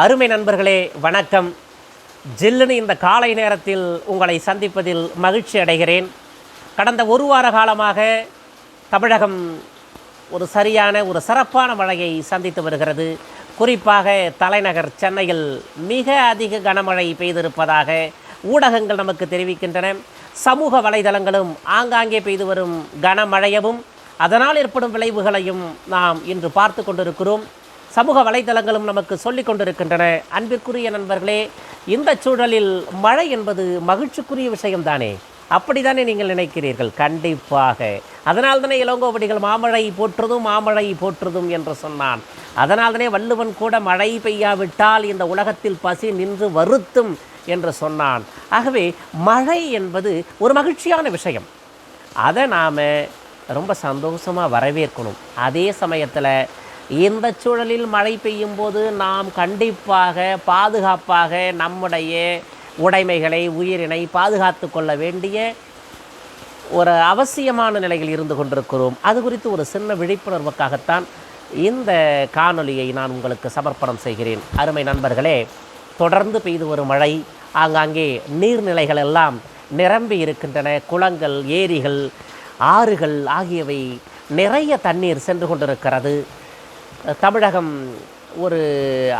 அருமை நண்பர்களே, வணக்கம். ஜில்லுன்னு இந்த காலை நேரத்தில் உங்களை சந்திப்பதில் மகிழ்ச்சி அடைகிறேன். கடந்த ஒரு வார காலமாக தமிழகம் ஒரு சரியான ஒரு சிறப்பான மழையை சந்தித்து வருகிறது. குறிப்பாக தலைநகர் சென்னையில் மிக அதிக கனமழை பெய்திருப்பதாக ஊடகங்கள் நமக்கு தெரிவிக்கின்றன. சமூக வலைதளங்களும் ஆங்காங்கே பெய்து வரும் கனமழையவும் அதனால் ஏற்படும் விளைவுகளையும் நாம் இன்று பார்த்து கொண்டிருக்கிறோம். சமூக வலைதளங்களும் நமக்கு சொல்லிக் கொண்டிருக்கின்றன. அன்பிற்குரிய நண்பர்களே, இந்த சூழலில் மழை என்பது மகிழ்ச்சிக்குரிய விஷயம்தானே? அப்படித்தானே நீங்கள் நினைக்கிறீர்கள்? கண்டிப்பாக. அதனால் தானே இளங்கோவடிகள் மாமழை போற்றுதும் மாமழை போற்றுதும் என்று சொன்னான். அதனால் தானே வள்ளுவன் கூட மழை பெய்யாவிட்டால் இந்த உலகத்தில் பசி நின்று வருத்தும் என்று சொன்னான். ஆகவே மழை என்பது ஒரு மகிழ்ச்சியான விஷயம். அதை நாம் ரொம்ப சந்தோஷமாக வரவேற்கணும். அதே சமயத்தில் இந்த சூழலில் மழை பெய்யும் போது நாம் கண்டிப்பாக பாதுகாப்பாக நம்முடைய உடைமைகளை உயிரினை பாதுகாத்து கொள்ள வேண்டிய ஒரு அவசியமான நிலையில் இருந்து கொண்டிருக்கிறோம். அது குறித்து ஒரு சின்ன விழிப்புணர்வுக்காகத்தான் இந்த காணொலியை நான் உங்களுக்கு சமர்ப்பணம் செய்கிறேன். அருமை நண்பர்களே, தொடர்ந்து பெய்து வரும் மழை, ஆங்காங்கே நீர்நிலைகள் எல்லாம் நிரம்பி இருக்கின்றன. குளங்கள், ஏரிகள், ஆறுகள் ஆகியவை நிறைய தண்ணீர் சென்று கொண்டிருக்கிறது. தமிழகம் ஒரு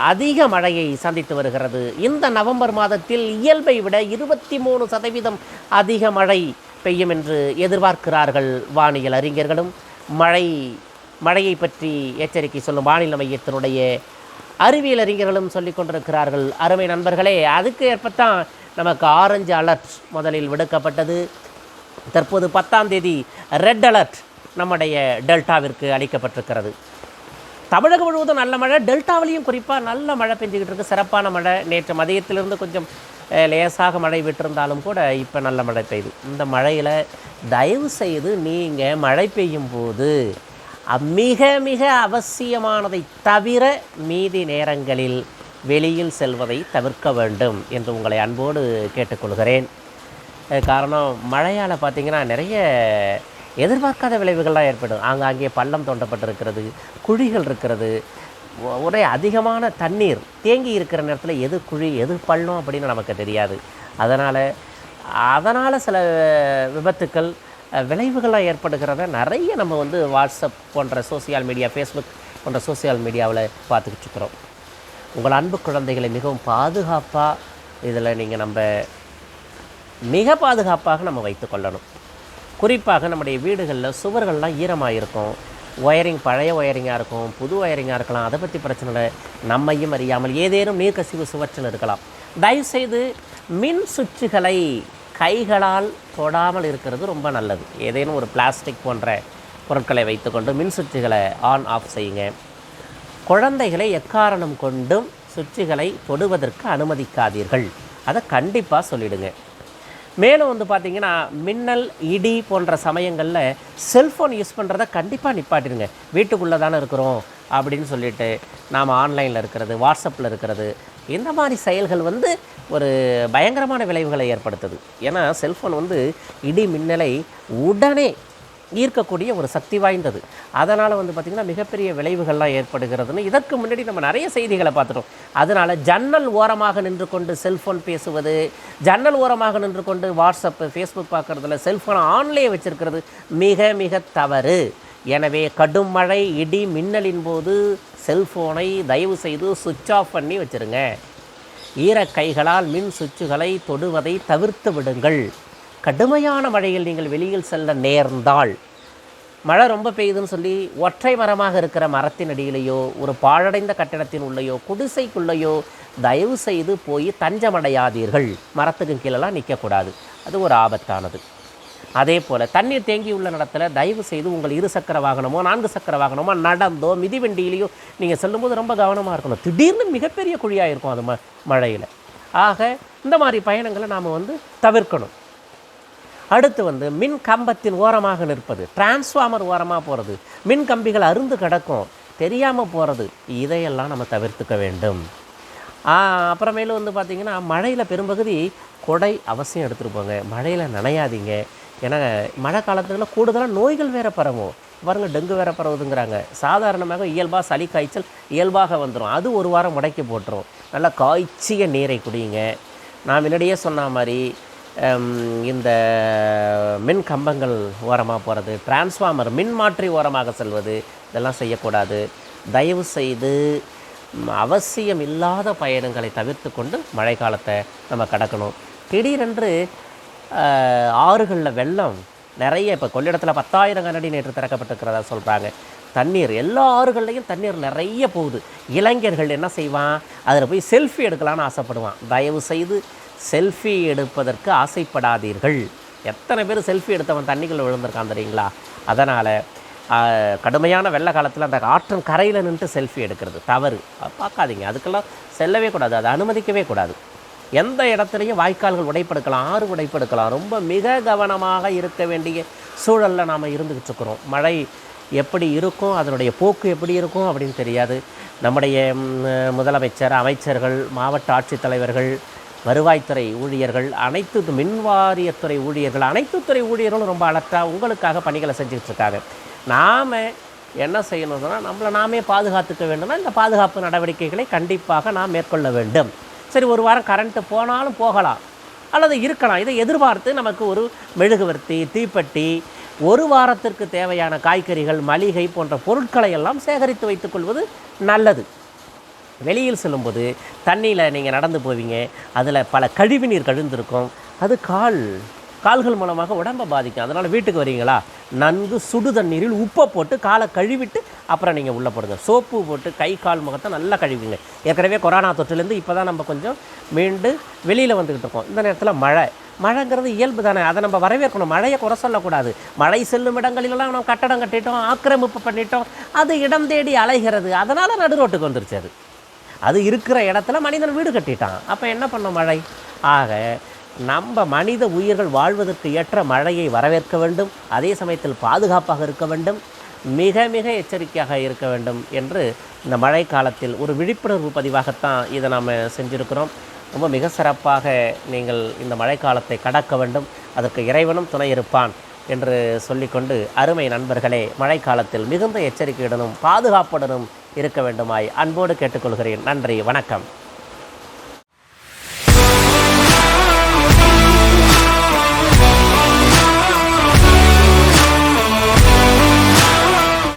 அதிக மழையை சந்தித்து வருகிறது. இந்த நவம்பர் மாதத்தில் இயல்பை விட 23% அதிக மழை பெய்யும் என்று எதிர்பார்க்கிறார்கள் வானியல் அறிஞர்களும். மழையை பற்றி எச்சரிக்கை சொல்லும் வானிலை மையத்தினுடைய அறிவியல் அறிஞர்களும் சொல்லிக் கொண்டிருக்கிறார்கள். அருமை நண்பர்களே, அதுக்கு ஏற்பத்தான் நமக்கு ஆரஞ்சு அலர்ட் முதலில் விடுக்கப்பட்டது. தற்போது 10ஆம் தேதி ரெட் அலர்ட் நம்முடைய டெல்டாவிற்கு அளிக்கப்பட்டிருக்கிறது. தமிழகம் முழுவதும் நல்ல மழை, டெல்டாவிலையும் குறிப்பாக நல்ல மழை பெஞ்சிக்கிட்டு இருக்குது. சிறப்பான மழை. நேற்று மதியத்திலிருந்து கொஞ்சம் லேசாக மழை விட்டிருந்தாலும் கூட இப்போ நல்ல மழை பெய்யுது. இந்த மழையில் தயவு செய்து நீங்கள் மழை பெய்யும் போது மிக மிக அவசியமானதை தவிர மீதி நேரங்களில் வெளியில் செல்வதை தவிர்க்க வேண்டும் என்று உங்களை அன்போடு கேட்டுக்கொள்கிறேன். காரணம், மழையால் பார்த்திங்கன்னா நிறைய எதிர்பார்க்காத விளைவுகள்லாம் ஏற்படும். ஆங்காங்கே பள்ளம் தோண்டப்பட்டிருக்கிறது, குழிகள் இருக்கிறது. ஒரே அதிகமான தண்ணீர் தேங்கி இருக்கிற நேரத்தில் எது குழி எது பள்ளம் அப்படின்னு நமக்கு தெரியாது. அதனால் சில விபத்துக்கள் விளைவுகள்லாம் ஏற்படுகிறத நிறைய நம்ம வாட்ஸ்அப் போன்ற சோசியல் மீடியா, ஃபேஸ்புக் போன்ற சோசியல் மீடியாவில் பார்த்துக்கிட்டு இருக்கிறோம். உங்கள் அன்பு குழந்தைகளை மிகவும் பாதுகாப்பாக இதில் நீங்கள் மிக பாதுகாப்பாக நம்ம வைத்து கொள்ளணும். குறிப்பாக நம்முடைய வீடுகளில் சுவர்கள்லாம் ஈரமாக இருக்கும். ஒயரிங் பழைய ஒயரிங்காக இருக்கும், புது ஒயரிங்காக இருக்கலாம். அதை பற்றி பிரச்சனை இல்லை. நம்மையும் அறியாமல் ஏதேனும் நீர்க்கசிவு சுவற்றில் இருக்கலாம். தயவுசெய்து மின் சுவிட்சுகளை கைகளால் தொடாமல் இருக்கிறது ரொம்ப நல்லது. ஏதேனும் ஒரு பிளாஸ்டிக் போன்ற பொருட்களை வைத்துக்கொண்டு மின் சுவிட்சுகளை ஆன் ஆஃப் செய்யுங்க. குழந்தைகளை எக்காரணம் கொண்டும் சுவிட்சுகளை தொடுவதற்கு அனுமதிக்காதீர்கள். அதை கண்டிப்பாக சொல்லிவிடுங்க. மேலும் பார்த்திங்கன்னா, மின்னல், இடி போன்ற சமயங்களில் செல்ஃபோன் யூஸ் பண்ணுறதை கண்டிப்பாக நிப்பாட்டிடுங்க. வீட்டுக்குள்ளே தானே இருக்கிறோம் அப்படின்னு சொல்லிட்டு நாம் ஆன்லைனில் இருக்கிறது, வாட்ஸ்அப்பில் இருக்கிறது, இந்த மாதிரி செயல்கள் ஒரு பயங்கரமான விளைவுகளை ஏற்படுத்துது. ஏன்னா செல்ஃபோன் இடி மின்னலை உடனே ஈர்க்கக்கூடிய ஒரு சக்தி வாய்ந்தது. அதனால் பார்த்திங்கன்னா மிகப்பெரிய விளைவுகள்லாம் ஏற்படுகிறதுன்னு இதற்கு முன்னாடி நம்ம நிறைய செய்திகளை பார்த்துட்டோம். அதனால் ஜன்னல் ஓரமாக நின்று கொண்டு செல்ஃபோன் பேசுவது, ஜன்னல் ஓரமாக நின்று கொண்டு வாட்ஸ்அப்பு, ஃபேஸ்புக் பார்க்குறதுல செல்ஃபோனை ஆன்லேயே வச்சுருக்கிறது மிக மிக தவறு. எனவே கடும் மழை, இடி மின்னலின் போது செல்ஃபோனை தயவு செய்து சுவிட்ச் ஆஃப் பண்ணி வச்சுருங்க. ஈரக்கைகளால் மின் சுவிட்சுகளை தொடுவதை தவிர்த்து விடுங்கள். கடுமையான மழையில் நீங்கள் வெளியில் செல்ல நேர்ந்தால், மழை ரொம்ப பெய்யுதுன்னு சொல்லி ஒற்றை மரமாக இருக்கிற மரத்தின் அடியிலேயோ, ஒரு பாழடைந்த கட்டிடத்தின் உள்ளேயோ, குடிசைக்குள்ளேயோ தயவு செய்து போய் தஞ்சமடையாதீர்கள். மரத்துக்கு கீழெல்லாம் நிற்கக்கூடாது, அது ஒரு ஆபத்தானது. அதே போல் தண்ணீர் தேங்கியுள்ள இடத்துல தயவு செய்து உங்கள் 2 சக்கர வாகனமோ 4 சக்கர வாகனமோ நடந்தோ மிதிவண்டியிலையோ நீங்கள் செல்லும்போது ரொம்ப கவனமாக இருக்கணும். திடீர்னு மிகப்பெரிய குழியாக இருக்கும் அது மழையில். ஆக இந்த மாதிரி பயணங்களை நாம் தவிர்க்கணும். அடுத்து மின் கம்பத்தின் ஓரமாக நிற்பது, டிரான்ஸ்ஃபார்மர் ஓரமாக போகிறது, மின் கம்பிகள் அருந்து கிடக்கும், தெரியாமல் போகிறது, இதையெல்லாம் நம்ம தவிர்த்துக்க வேண்டும். அப்புறமேலும் பார்த்திங்கன்னா, மழையில் பெரும்பகுதி கொடை அவசியம் எடுத்துகிட்டு போங்க. மழையில் நனையாதீங்க. ஏன்னா மழை காலத்துல கூடுதலாக நோய்கள் வேறு பரவும். பாருங்கள் டெங்கு வேற பரவுதுங்கிறாங்க. சாதாரணமாக இயல்பாக சளி காய்ச்சல் இயல்பாக வந்துடும், அது ஒரு வாரம் முடக்கி போட்டுரும். நல்லா காய்ச்சிய நீரை குடியுங்க. நான் முன்னாடியே சொன்ன மாதிரி இந்த மின் கம்பங்கள் ஓரமாக போகிறது, டிரான்ஸ்ஃபார்மர் மின் மாற்றி ஓரமாக செல்வது, இதெல்லாம் செய்யக்கூடாது. தயவு செய்து அவசியம் இல்லாத பயணங்களை தவிர்த்து கொண்டு மழை காலத்தை நம்ம கடக்கணும். திடீரென்று ஆறுகளில் வெள்ளம் நிறைய, இப்போ கொள்ளிடத்தில் 10,000 கனஅடி நேற்று திறக்கப்பட்டிருக்கிறதா சொல்கிறாங்க. தண்ணீர் எல்லா ஆறுகள்லையும் தண்ணீர் நிறைய போகுது. இளைஞர்கள் என்ன செய்வான், அதில் போய் செல்ஃபி எடுக்கலான்னு ஆசைப்படுவான். தயவு செய்து செல்ஃபி எடுப்பதற்கு ஆசைப்படாதீர்கள். எத்தனை பேர் செல்ஃபி எடுத்தவன் தண்ணிக்குள்ளே விழுந்திருக்கான் தெரியுங்களா? அதனால் கடுமையான வெள்ள காலத்தில் அந்த ஆற்றின் கரையில் நின்று செல்ஃபி எடுக்கிறது தவறு. பார்க்காதீங்க, அதுக்கெல்லாம் செல்லவே கூடாது, அதை அனுமதிக்கவே கூடாது. எந்த இடத்துலையும் வாய்க்கால்கள் உடைப்பெடுக்கலாம், ஆறு உடைப்பெடுக்கலாம். ரொம்ப மிக கவனமாக இருக்க வேண்டிய சூழலில் நாம் இருந்துக்கிட்டு இருக்கிறோம். மழை எப்படி இருக்கும், அதனுடைய போக்கு எப்படி இருக்கும் அப்படின்னு தெரியாது. நம்முடைய முதலமைச்சர், அமைச்சர்கள், மாவட்ட ஆட்சித்தலைவர்கள், வருவாய்த்துறை ஊழியர்கள், அனைத்து மின்வாரியத்துறை ஊழியர்கள், அனைத்து துறை ஊழியர்களும் ரொம்ப அலர்ட்டாக உங்களுக்காக பணிகளை செஞ்சுக்கிட்டு இருக்காங்க. நாம் என்ன செய்யணும்னா நம்மளை நாமே பாதுகாத்துக்க வேண்டும்னா இந்த பாதுகாப்பு நடவடிக்கைகளை கண்டிப்பாக நாம் மேற்கொள்ள வேண்டும். சரி, ஒரு வாரம் கரண்ட்டு போனாலும் போகலாம் அல்லது இருக்கலாம். இதை எதிர்பார்த்து நமக்கு ஒரு மெழுகுவர்த்தி, தீப்பெட்டி, ஒரு வாரத்திற்கு தேவையான காய்கறிகள், மளிகை போன்ற பொருட்களை எல்லாம் சேகரித்து வைத்துக்கொள்வது நல்லது. வெளியில் செல்லும்போது தண்ணியில் நீங்கள் நடந்து போவீங்க, அதில் பல கழிவுநீர் கழிந்திருக்கும், அது கால்கள் மூலமாக உடம்பை பாதிக்கும். அதனால் வீட்டுக்கு வரீங்களா, நன்கு சுடு தண்ணீரில் உப்பை போட்டு காலை கழுவிட்டு அப்புறம் நீங்கள் உள்ளே போடுங்க. சோப்பு போட்டு கை கால் முகத்தை நல்லா கழுவிங்க. ஏற்கனவே கொரோனா தொற்றுலேருந்து இப்போ தான் நம்ம கொஞ்சம் மீண்டு வெளியில் வந்துக்கிட்டு இருக்கோம். இந்த நேரத்தில் மழைங்கிறது இயல்பு தானே, அதை நம்ம வரவேற்கணும். மழையை குறை சொல்லக்கூடாது. மழை செல்லும் இடங்களிலெல்லாம் நம்ம கட்டடம் கட்டிட்டோம், ஆக்கிரமிப்பு பண்ணிட்டோம், அது இடம் தேடி அலைகிறது. அதனால் நடு ரோட்டுக்கு வந்துருச்சு. அது இருக்கிற இடத்துல மனிதன் வீடு கட்டிட்டான். அப்போ என்ன பண்ணும் மழை? ஆக நம்ம மனித உயிர்கள் வாழ்வதற்கு ஏற்ற மழையை வரவேற்க வேண்டும். அதே சமயத்தில் பாதுகாப்பாக இருக்க வேண்டும், மிக மிக எச்சரிக்கையாக இருக்க வேண்டும் என்று இந்த மழை காலத்தில் ஒரு விழிப்புணர்வு பதிவாகத்தான் இதை நாம் செஞ்சுருக்கிறோம். ரொம்ப மிக சிறப்பாக நீங்கள் இந்த மழை காலத்தை கடக்க வேண்டும், அதற்கு இறைவனும் துணை இருப்பான் என்று சொல்லிக்கொண்டு, அருமை நண்பர்களே, மழைக்காலத்தில் மிகுந்த எச்சரிக்கையுடனும் பாதுகாப்புடனும் இருக்க வேண்டுமாய் அன்போடு கேட்டுக்கொள்கிறேன். நன்றி, வணக்கம்.